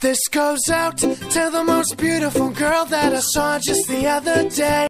This goes out to the most beautiful girl that I saw just the other day.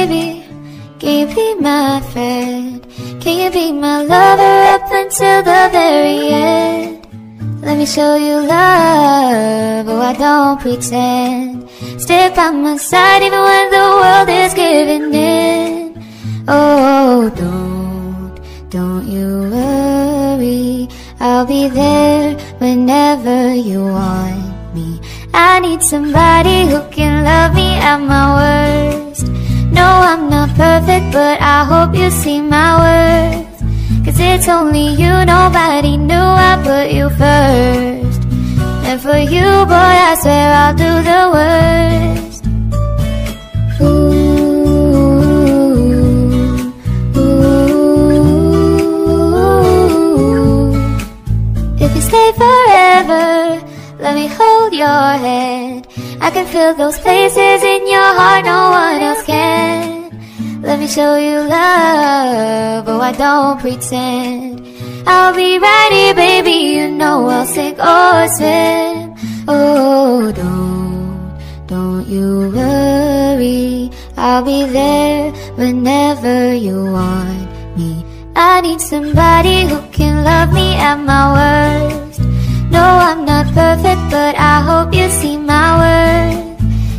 baby? Can you be my friend? Can you be my lover up until the very end? Let me show you love, oh I don't pretend. Stay by my side even when the world is giving in. Oh, don't you worry, I'll be there whenever you want me. I need somebody who can love me at my worst. No, I'm not perfect, but I hope you see my worth. 'Cause it's only you, nobody knew I put you first. And for you, boy, I swear I'll do the worst. If you stay forever, let me hold your hand. I can feel those places in your heart no one else can. Let me show you love, oh I don't pretend. I'll be right here, baby, you know I'll sink or swim. Oh, don't you worry, I'll be there whenever you want me. I need somebody who can love me at my worst. No, I'm not perfect, but I hope you see my worth.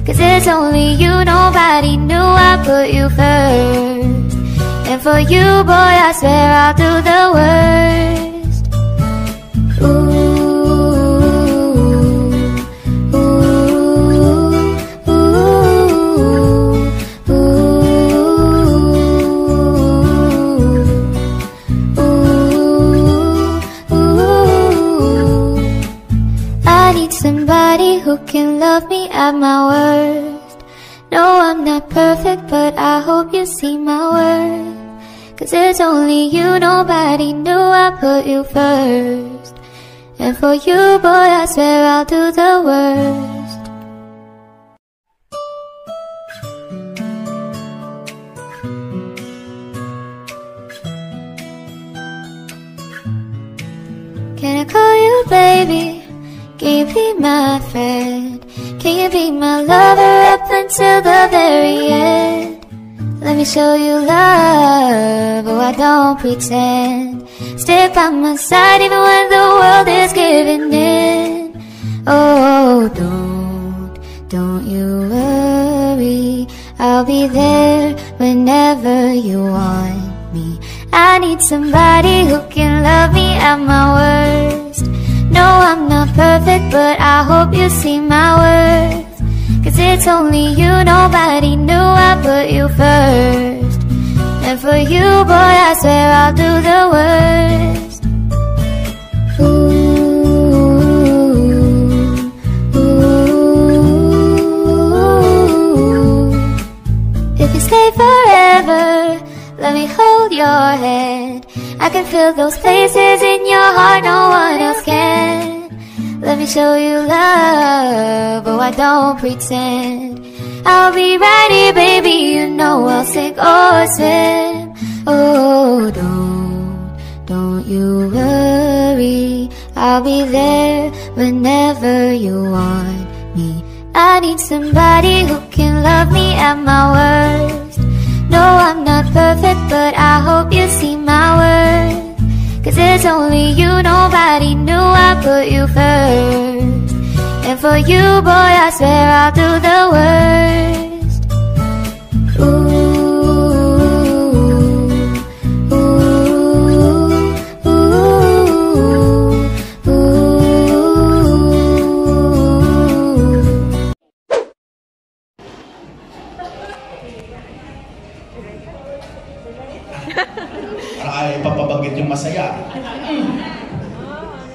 'Cause it's only you, nobody knew I put you first. And for you, boy, I swear I'll do the worst. Ooh, ooh, ooh, ooh, ooh, ooh. I need somebody who can love me at my worst. No, I'm not perfect, but I hope you see my worth. 'Cause it's only you, nobody knew I put you first. And for you, boy, I swear I'll do the worst. Can I call you baby? Can you be my friend? Can you be my lover up until the very end? Let me show you love, oh I don't pretend. Stay by my side even when the world is giving in. Oh, don't you worry, I'll be there whenever you want me. I need somebody who can love me at my worst. No, I'm not perfect, but I hope you see my worth. 'Cause it's only you, nobody knew I put you first. And for you, boy, I swear I'll do the worst. Ooh, ooh. If you stay forever, let me hold your hand. I can feel those places in your heart no one else can. Let me show you love, oh I don't pretend. I'll be right here, baby, you know I'll sink or swim. Oh, don't you worry, I'll be there whenever you want me. I need somebody who can love me at my worst. No, I'm not perfect, but I hope you see my worth. 'Cause it's only you, nobody knew I put you first. And for you, boy, I swear I'll do the worst. Ooh, ooh, ooh, ooh. Ay, papabanggit yung masaya.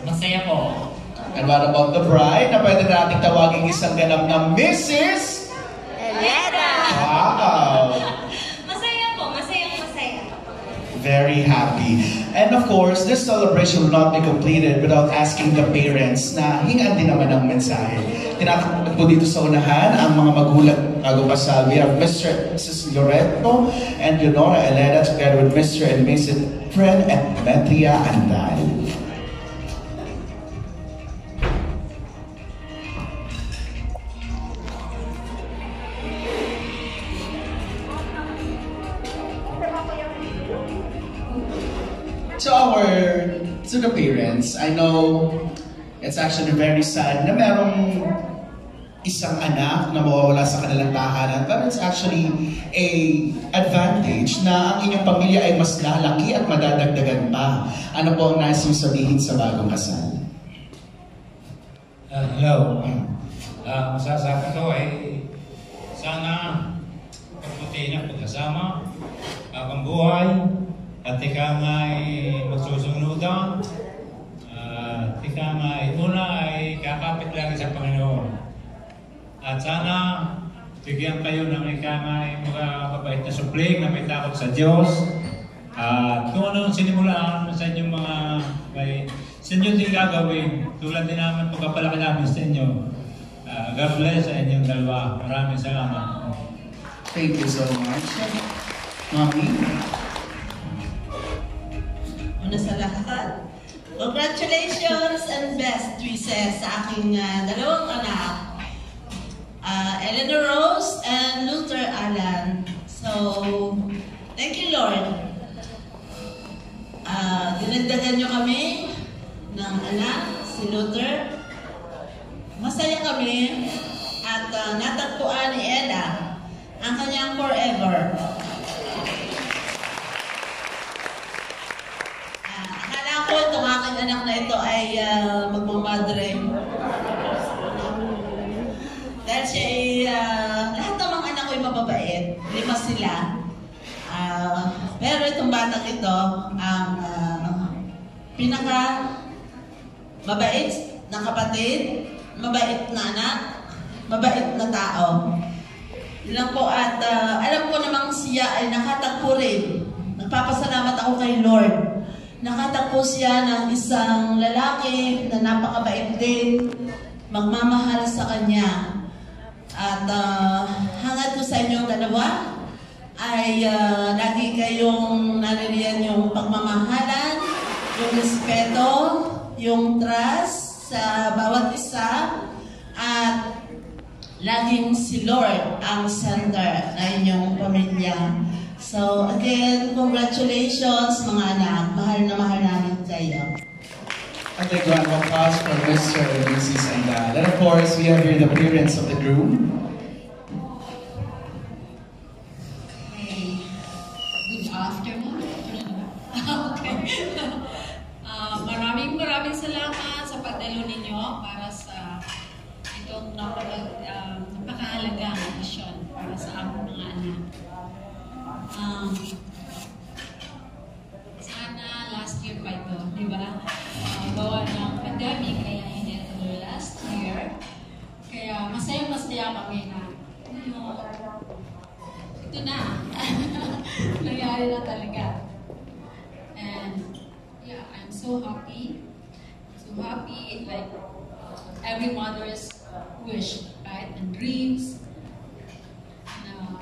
Masaya po. And what about the bride na pwede nating tawagin isang ganap na Mrs. Elena! Wow! Masaya po, masaya. Very happy. And of course, this celebration will not be completed without asking the parents na hingaan din naman ang mensahe. Tinatakbo dito sa unahan ang mga magulang bago pasal. We have Mr. and Mrs. Loreto and Leonora Elena together with Mr. and Mrs. Fred and Demetria Andal. to the parents, I know it's actually very sad na merong isang anak na mawawala sa kanilang tahanan, but it's actually a advantage na ang inyong pamilya ay mas lalaki at madadagdagan pa. Ano po ang nais mong sabihin sa bagong kasal? Hello. Masasabi ko ay sana pagputi na pagkasama, habang buhay, at ikaw nga ay magsusunudan, at ikaw nga ay una ay kakapit lang sa Panginoon. At sana bigyan kayo ng ikaw nga ay mabait na supling na may takot sa Diyos. At kung anong sinimulaan sa inyong mga sa inyo din gagawin, tulad din namin pagkapalaki namin sa inyo. God bless sa inyong dalawa. Maraming salamat. Thank you so much. Mommy? Una sa lahat, congratulations and best wishes sa aking dalawang anak, Eleanor Rose and Luther Alan. So, thank you Lord. Dinagdagan nyo kami ng anak, si Luther. Masaya kami at natagpuan ni Ella ang kanyang forever. Akala ko itong aking anak na ito ay magmamadre. Dahil siya ay, lahat ng mga anak ko ay mababait. 5 sila. Pero itong batang ito, ang pinaka mabait na kapatid, mabait na anak, mabait na tao. Yun po at alam ko namang siya ay nakatagpo rin. Nagpapasalamat ako kay Lord. Nakatagpo siya ng isang lalaki na napakabait din, magmamahal sa kanya. At hangad ko sa inyong dalawa ay lagi kayong naririyan yung pagmamahalan, yung respeto, yung trust sa bawat isa, at laging si Lord ang center na inyong pamilya. So again, congratulations mga anak. Mahal na mahal namin kayo. I'd like to round of applause for Mr. and Mrs. and Dad. And of course, we have here the parents of the groom. Good afternoon. Okay. Maraming salamat sa pagdalo ninyo para sa itong napakahalagang mission para sa aming mga anak. Sana last year pa ito, di ba? Gawa ng pandemic, kaya hindi ito last year. Kaya masaya kami na ito na. Nangyari na talaga. And yeah, I'm so happy. So happy, like every mother's wish, right? And dreams. Na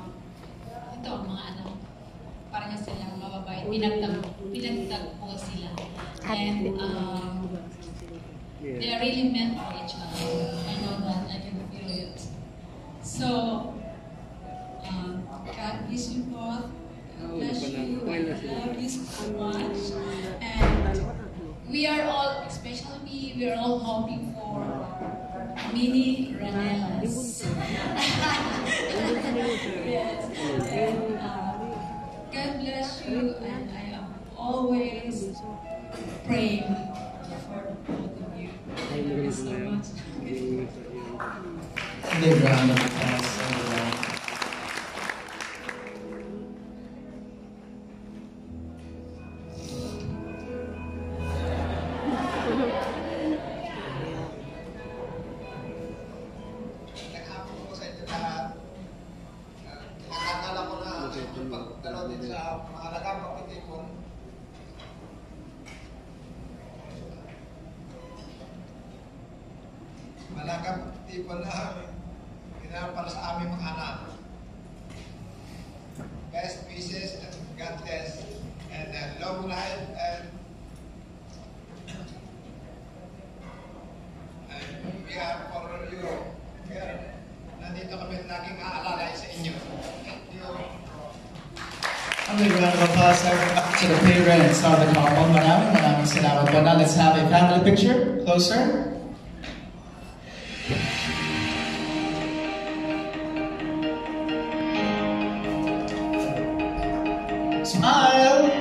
ito, mga anak, parang silang mababait. Pinagtag po sila. And they are really meant for each other. I know that, I can feel it. So, God bless you both. God bless you. I love you so much. And we are all, especially me, we are all hoping for mini Ranelas. Yes. And God bless you, and I am always praying for both of you. Thank you so much. Big round of applause, everyone. Malakap tipon na kailangan para sa aming mga anak. Best wishes and God bless and long life and we are for you. Nandito kami laging aalala sa inyo. Thank you. A big round of applause to the parents of the couple. Maraming salamat po. Now let's have a family picture. Closer. Smile.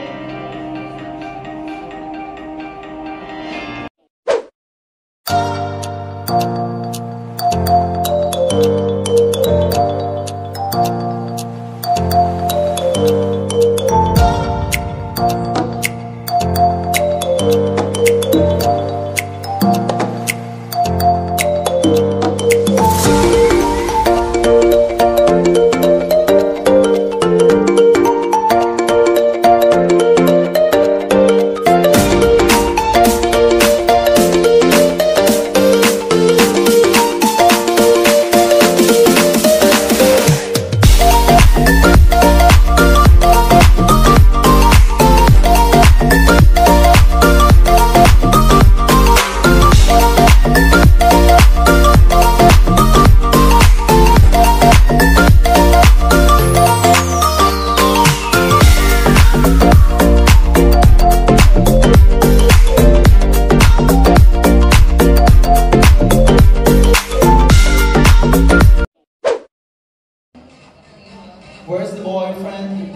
Where's the boyfriend?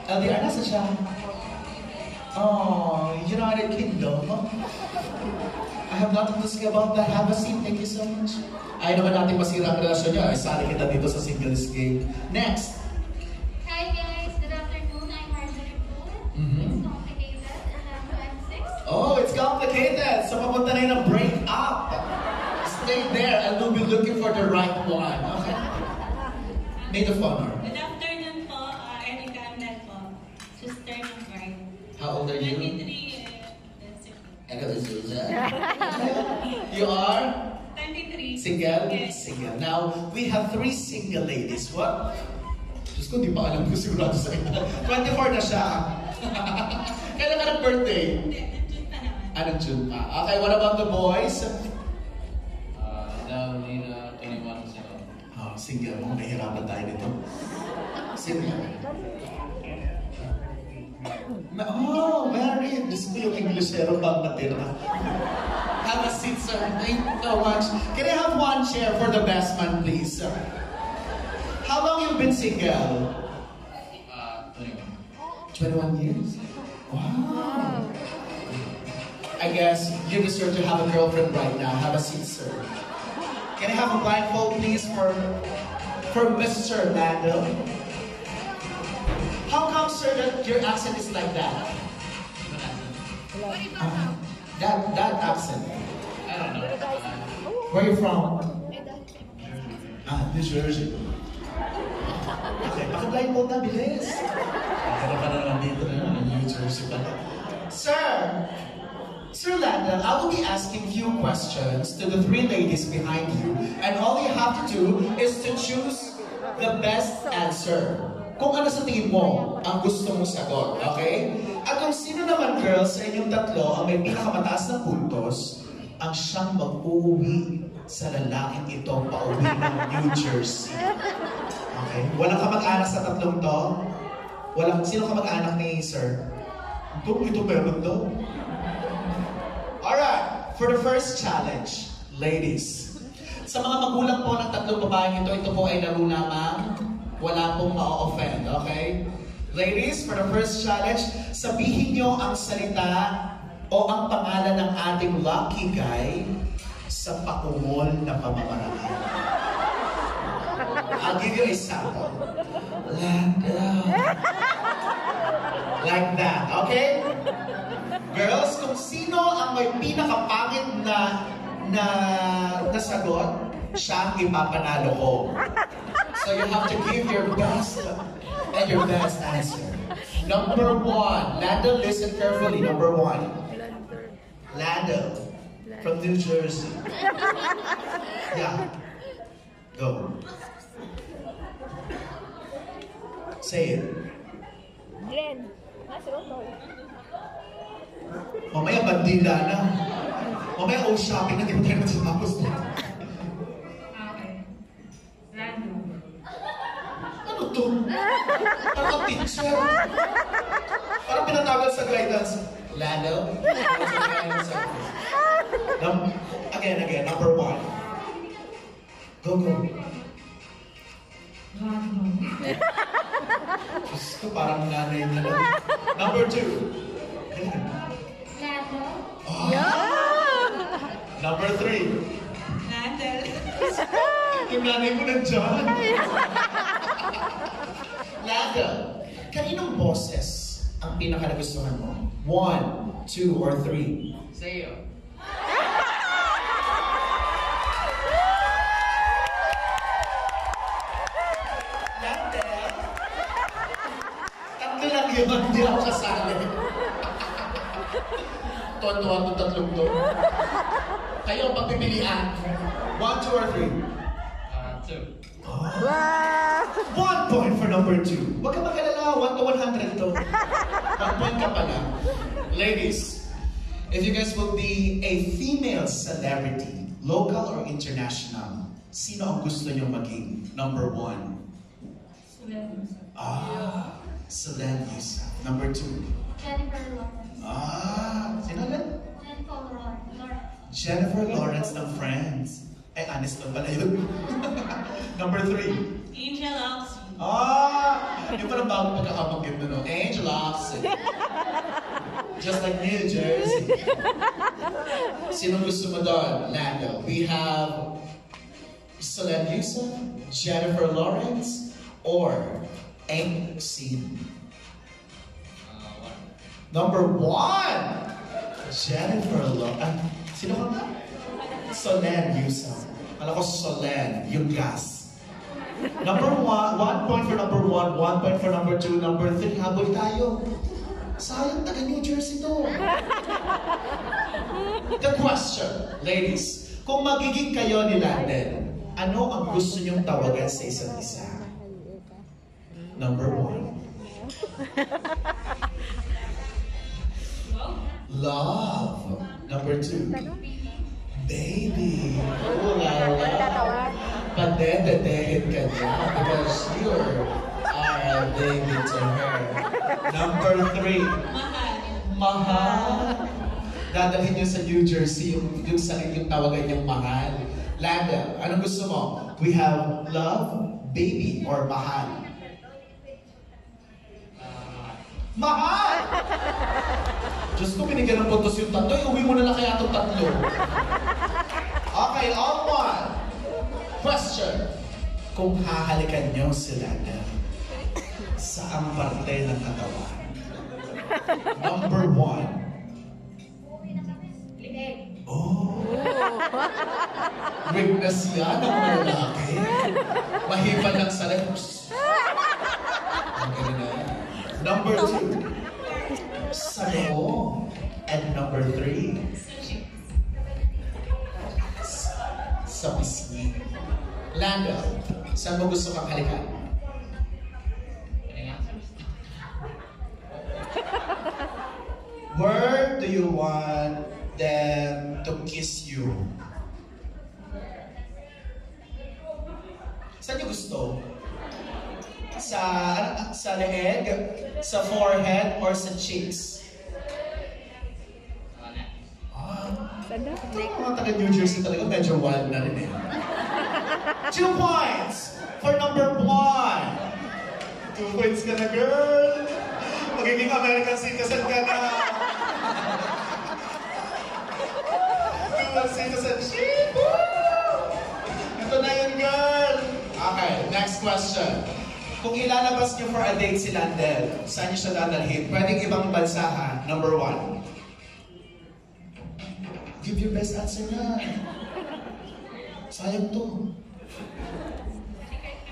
LDR, nasa siya? Oh, United Kingdom. I have nothing to say about that. Have a seat. Thank you so much. Ayaw naman natin masira ang relasyon niya. Ay, sali kita dito sa singles game. Next. Hi guys, good afternoon. I'm Marjorie Poole. It's complicated and I'm 6. Oh, it's complicated. So papunta na yun ang break up. Stay there and we'll be looking for the right one. Okay? Made of honor. Good afternoon po, Erica Amel po. Sister ng bride. How old are you? 23. You are? 23. Single? Yes. Single. Now, we have 3 single ladies. What? Diyos ko, di pa alam ko sigurado sa ito. 24 na siya. Kailan ka ng birthday? Hindi, nandun pa naman. Anong June pa? Okay, what about the boys? Now, Nina, 21 siya. Oh, single mo. Nahihirapan tayo nito. Single. Oh, married. Diyos ko yung Englishero bang natira. Have a seat, sir. Thank you so much. Can I have one chair for the best man, please? How long you been single? 21 years? Wow. I guess you deserve to have a girlfriend right now. Have a seat, sir. Can I have a blindfold, please, for Mr. Lando? How come, sir, that your accent is like that? That accent. I don't know. Where are you from? New Jersey. Okay, paki-blindfold na, bilis. Pero pa naman dito na, New Jersey pa. Sir Lando, I will be asking few questions to the 3 ladies behind you, and all you have to do is to choose the best answer. Kung ano sa tingin mo ang gusto mong sagot, okay? At kung sino naman, girls, sa inyong tatlo ang may pinakamataas na puntos, ang siyang mag-uwi sa lalaking ito pauwi ng New Jersey. Okay? Walang kamag-anak sa tatlong to? Sino kamag-anak ni Sir? Ito meron to? Alright, for the first challenge, ladies. Sa mga magulang po ng tatlong babaeng ito po ay laro lamang. Wala pong ma-offend, okay? Ladies, for the first challenge, sabihin nyo ang salita o ang pangalan ng ating lucky guy sa pakungol na pamamaraan. I'll give you a sample. Lando. Like that, okay? Girls, kung sino ang may pinakapangit na sagot, siya ang ipapanalo ko. So you have to give your best and your best answer. Number 1, Lando, listen carefully. Number 1, Lando from New Jersey. Yeah, go. Say it. Glenn, nasa Otol. Mamaya bandila na. Mamaya shopping na di ba tayo natapos na. Okay. Lando. Ano to? Parang teacher. Parang pinatawag sa guidance. Lando? Again, number 1. Go. Diyos ko, parang nanay na lang. Number 2. Lando. Number 3. Nandel. Yung nanay mo nandyan. Lando, kaninong boses ang pinakanagustuhan mo? 1, 2, or 3? Sa'yo. Tatlo lang yun, hindi ako kasali. Tuwan-tuwan itong tatlong to. Kayo ang pagpipilian. 1, 2, or 3? 2. 1 point for number 2. Huwag ka magalala, 1 to 100 to. 1 point ka pala. Ladies, if you guys will be a female celebrity, local or international, sino ang gusto nyo maging number 1? Celeb Yusa. Number 2? Jennifer Lawrence. Sino ulit? Lawrence. Jennifer Lawrence ng Friends. Ay, honest lang pala yun. Number 3? Angel Oxy. Yung parang bagong pagkakabanggit na, no? Angel Oxy. Just like New Jersey. Sinong gusto mo doon, Lando? We have Celeb Yusa, Jennifer Lawrence, or Ang Sin. Number 1! Jennifer Lawrence. Sino ka ba? Celeb Yusa. Alam ko Celeb, yung gas. Number 1 point for number 1, 1 point for number 2, number 3, habol tayo. Sayang, taga New Jersey to. The question, ladies, kung magiging kayo ni Landen, ano ang gusto niyong tawagan sa isa't isa? Number 1. Love. Number 2. Baby. Oh la la. Padededehin ka niya because you are a baby to her. Number 3. Mahal. Dadalhin niyo sa New Jersey yung sakit yung tawagan niyang mahal. Landa, anong gusto mo? We have love, baby, or mahal? Mahal! Diyos ko, binigyan ng puntos yung tatlo. Iuwi mo na lang kaya itong tatlo. Okay, on 1. Question. Kung hahalikan niyo si Landa, saang parte ng katawan? Number 1. Oh! Weakness yan ng mga lalaki. Mahipan ng salibs. Ang ganda na yan. Number 2. Sa loob. And number 3. Sa pisngi. Lando, saan mo gusto kang halikan? Where do you want them to kiss you? Saan niyo gusto? Sa leeg, sa forehead, or sa cheeks? Mga taga New Jersey talaga, medyo wild na rin eh. 2 points for number 1. 2 points ka na, girl. Magiging American citizen ka na. Citizenship! Ito na yun, girl! Okay, next question. Kung ilalabas niyo for a date si Landel, saan niyo siya dadalhin? Pwedeng ibang bansa ha. Number 1. Give your best answer na. Sayang to.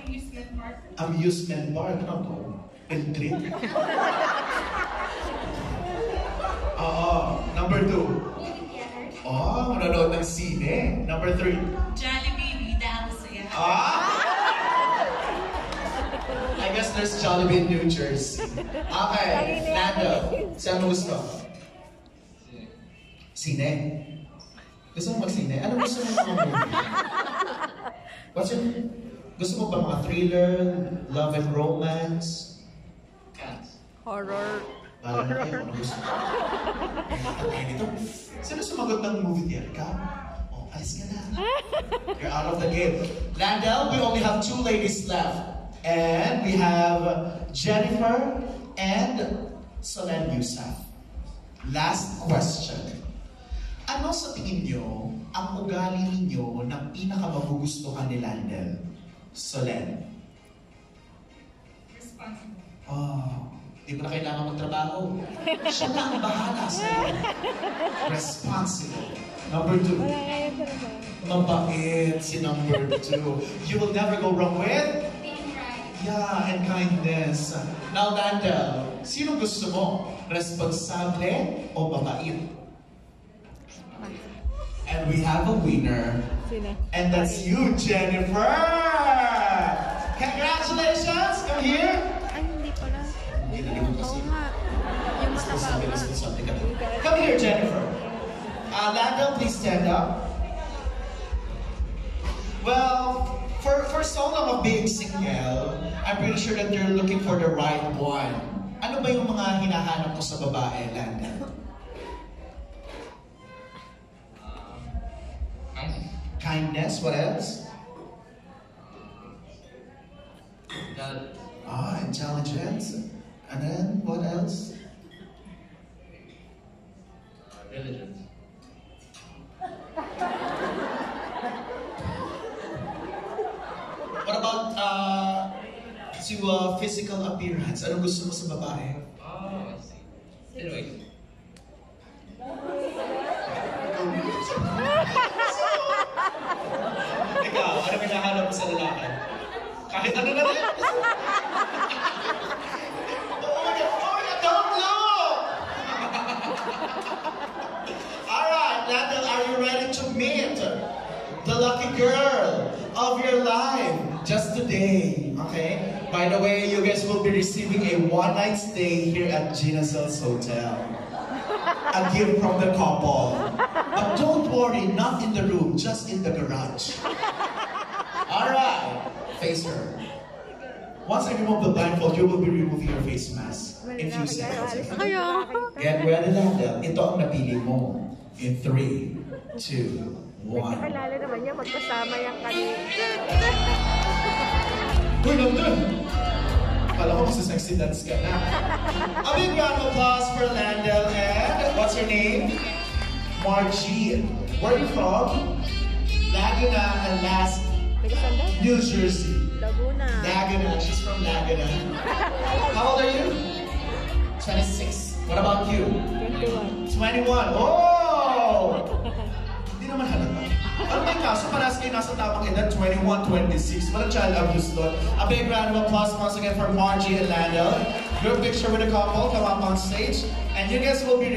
Amusement park. Amusement park? Ano? Entry? Oo. Number 2. Oh, manonood ng sine. Number 3. Jollibee, dahil siya. I guess there's Jollibee in New Jersey. Okay, Lando, saan mo gusto? Sine. Gusto mo mag-sine? Ano gusto mo mga movie? Gusto mo ba mga thriller, love and romance? Cats. Horror. Lalo na kayo, ano gusto mo? Ay, nito. Sino sumagot ng movie theater ka? Oh, alis ka na. You're out of the game. Landel, we only have 2 ladies left. And we have Jennifer and Solen Yusuf. Last question. Ano sa tingin nyo ang ugali ninyo na pinakamagugustuhan ni Landel? Solen. Responsible. Oh, di mo na kailangan magtrabaho. Siya na ang bahala sa'yo. Responsible. Number 2. Wala ngayon talaga. Mabait si number 2. You will never go wrong with? Being right. Yeah, and kindness. Now, Landel, sino gusto mo? Responsable o mabait? And we have a winner. Sino? And that's you, Jennifer! Congratulations! Come here! Ay, hindi pala. Hindi na naman kasi. Oo nga. Yung mataba. Responsable ka na. Come here, Jennifer. Landel, please stand up. Well, for so long of being single, I'm pretty sure that you're looking for the right one. Ano ba yung mga hinahanap mo sa babae, Landel? Kindness, what else? Intelligence. And then, what else? Diligence. What about physical appearance? Anong gusto mo sa babae? Oh, I see. Anyway. Ikaw, ano hinahanap mo sa lalaki? Kahit ano na rin. Oh my God, don't look! Alright, Landel, are you ready to meet the lucky girl of your life just today? Okay? By the way, you guys will be receiving a one-night stay here at Ginazels Hotel. A gift from the couple. But don't worry, not in the room, just in the garage. Alright, face her. Once I remove the blindfold, you will be removing your face mask in few seconds. Okay? Get ready, Landel. Ito ang napili mo. In 3, 2, 1. Nakalala naman niya magkasama yung kanina. Uy, nandun! Akala ko magsasexy dance ka na. A big round of applause for Landel and what's your name? Margie. Where are you from? Laguna and last New Jersey. Laguna. Laguna. She's from Laguna. How old are you? 26. What about you? 21. 21. Oh! Hindi naman halata. Ano ba yung kaso? Parehas kayo nasa tamang edad, 21, 26. Walang child abuse doon. A big round of applause once again for Margie and Landel. Your picture with the couple, come up on stage. And you guys will be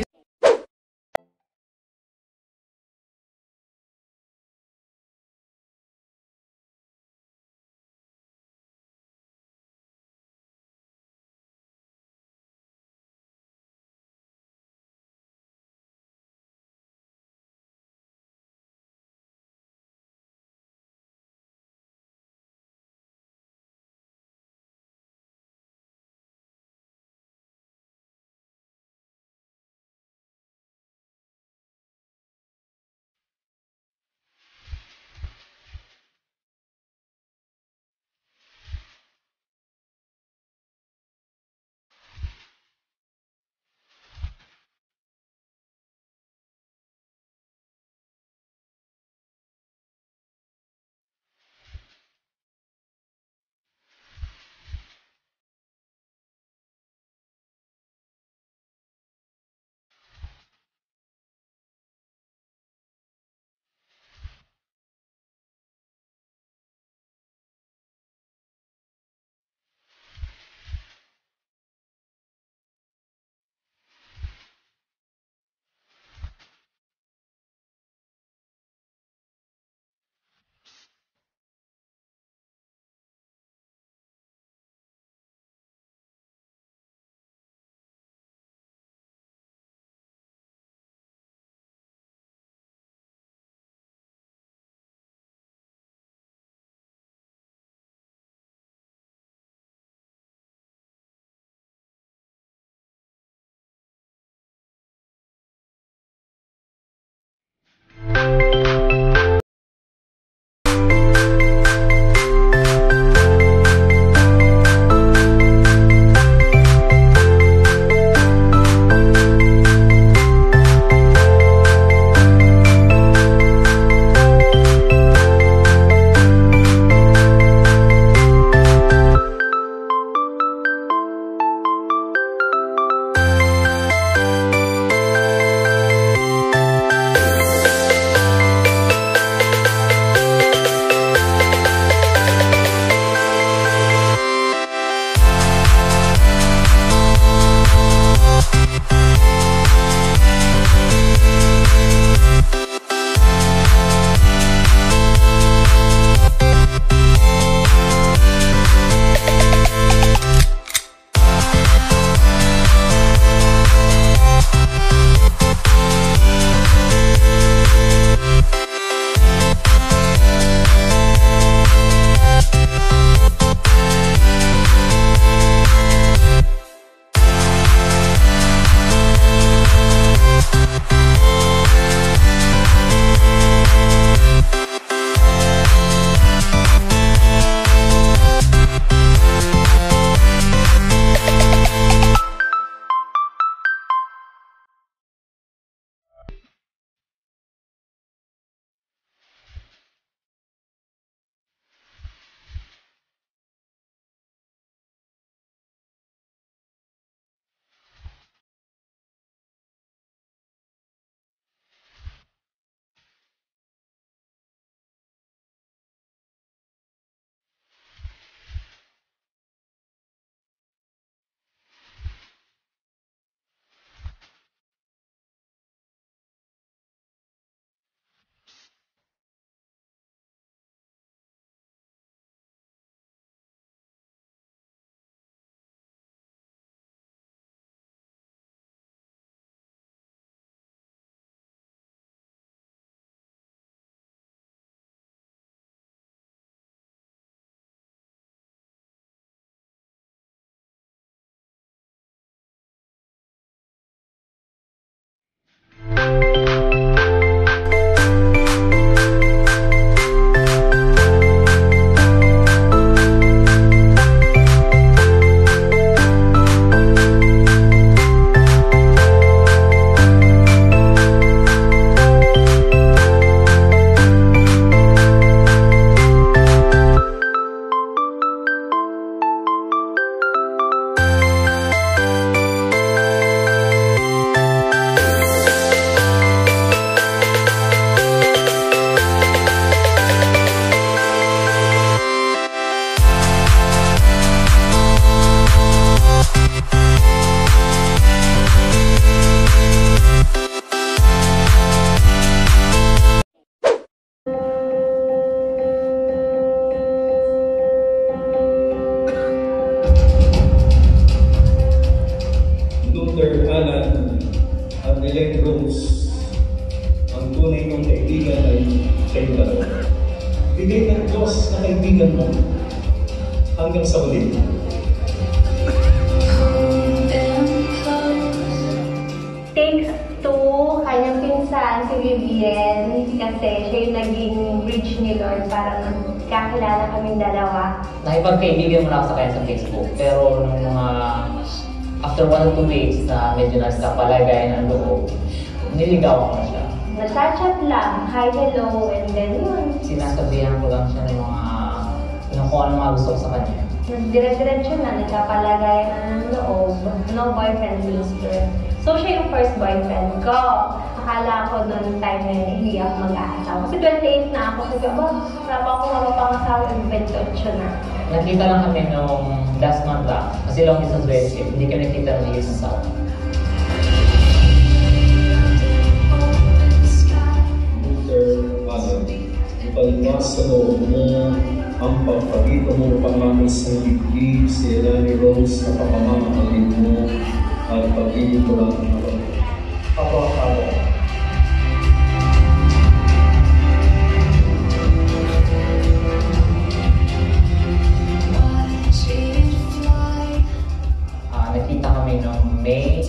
mo. Hanggang sa uli. Thanks to kanyang pinsan, si Vivian, kasi siya yung naging bridge ni Lord para magkakilala kaming dalawa. Nakipagkaibigan mo na ako sa kanya sa Facebook, pero nung mga after 1 or 2 weeks na medyo nasa palagayan ng loob, niligawan ko na siya. Nagchat-chat lang, hi, hello, and then yun. Sinasabihan ko lang siya ng kung ano mga gusto ko sa kanya. Dire-diretso na, nagkapalagayan na ng loob, no boyfriend sister. So siya yung first boyfriend ko. Akala ko noong time na yun, hindi ako mag-aasawa. Kasi 28 na ako, sabi ko, wala pa ako mapapangasawa, 28 na. Nakita lang kami nung last month lang, kasi long distance relationship, hindi kami nakita ng years na sawa. Ipaliwas sa loob mo ang pagpapito mo upang namin sa bibig si Elani Rose na papamamahalin mo at pag-ibig ko lang ng mga. Papa. Nakita kami noong May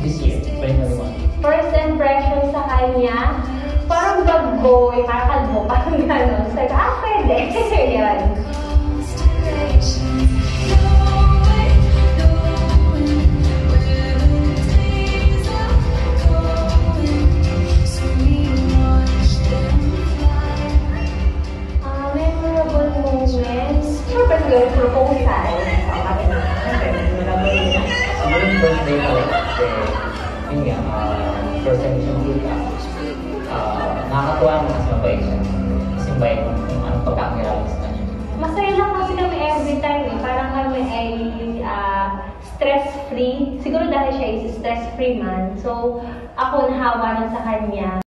this year, 2021. First impression sa kanya, parang bad boy, parang kalbo, parang gano'n. So, pwede. Yan. Memorable moments. Siyempre, siguro proposal. Siguro yung first day ko, kasi yun nga, first time siyang kita. Nakakatuwa naman kasi mabait siya. Kasi mabait kung anong pagkakilala sa kanya. Masaya lang kasi kami every time eh. Parang kami ay stress-free. Siguro dahil siya is stress-free man. So, ako nahawa na sa kanya.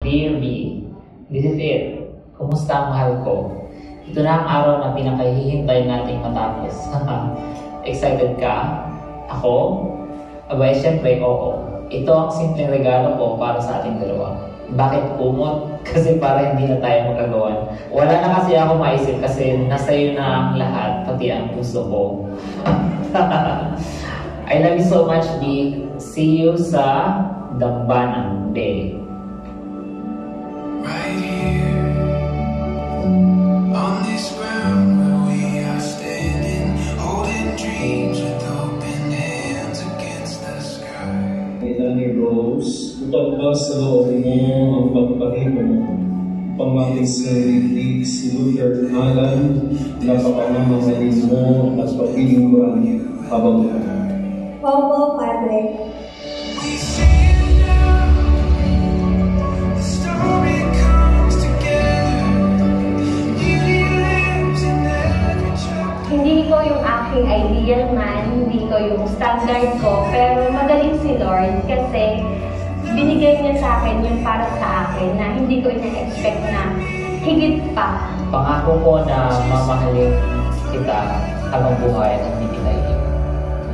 Dear B, this is it. Kumusta ang mahal ko? Ito na ang araw na pinakahihintay nating matapos. Excited ka? Ako? Abay, syempre, oo. Ito ang simpleng regalo ko para sa ating dalawa. Bakit kumot? Kasi para hindi na tayo magkagawan. Wala na kasi ako maisip kasi nasa iyo na ang lahat, pati ang puso ko. I love you so much, B. See you sa Dambanang Day. Right here, on this ground where we are standing, holding dreams with open hands against the sky. Elani Rose, ipagpas sa loob mo ang pagpahimo mo. Pangmating sa bibig si Luther Alan na papamamahalin mo at pagpilingkuran habang buhay. Opo, Padre. Hindi ko yung aking ideal man, hindi ko yung standard ko, pero magaling si Lord kasi binigay niya sa akin yung para sa akin na hindi ko ina-expect na higit pa. Pangako ko na mamahalin kita habang buhay at hindi kita iiwan.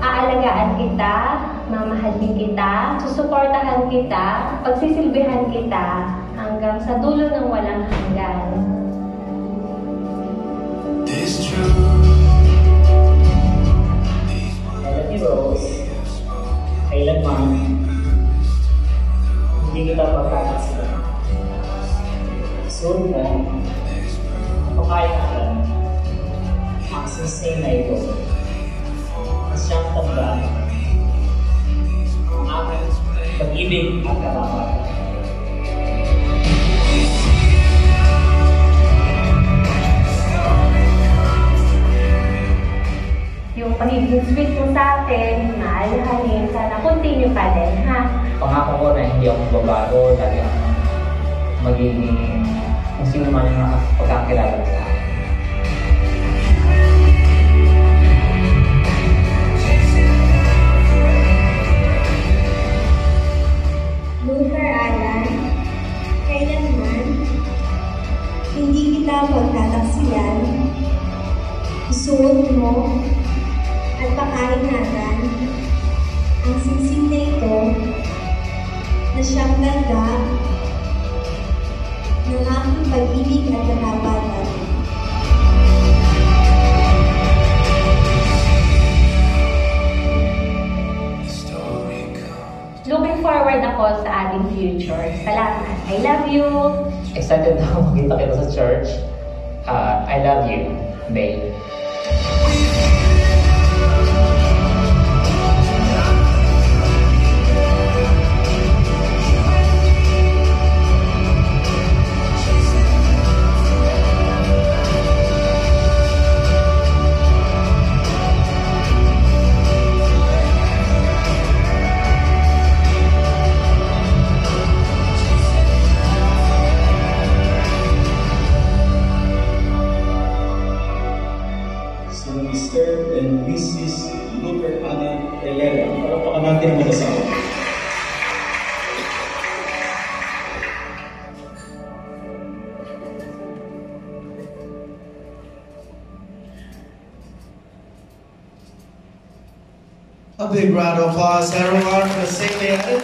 Aalagaan kita, mamahalin kita, susuportahan kita, pagsisilbihan kita hanggang sa dulo ng walang hanggan. Elani Rose, kailanman hindi kita pagkakasya. Soon mo, pakayanan, ang sinsay na ito na siyang tanda ang aming pag-ibig at karapatan. Yung pagiging sweet mo sa akin, maalahanin, sana continue pa din, ha? Pangako ko na hindi ako babago, lagi ako magiging kung sino man yung pagkakilala sa akin. Luther Alan, kailanman hindi kita pagtataksilan, isuot mo at pakaingatan ang singsing na ito na siyang ganda ng aking pag-ibig at katapatan. Looking forward ako sa ating future. Salamat. I love you. Excited na ako makita kita sa church. I love you, babe. Mr. and Mrs. Luther Alan Helena. Palakpakan natin ang mag-asawa. A big round of applause, everyone, for the St. Leonard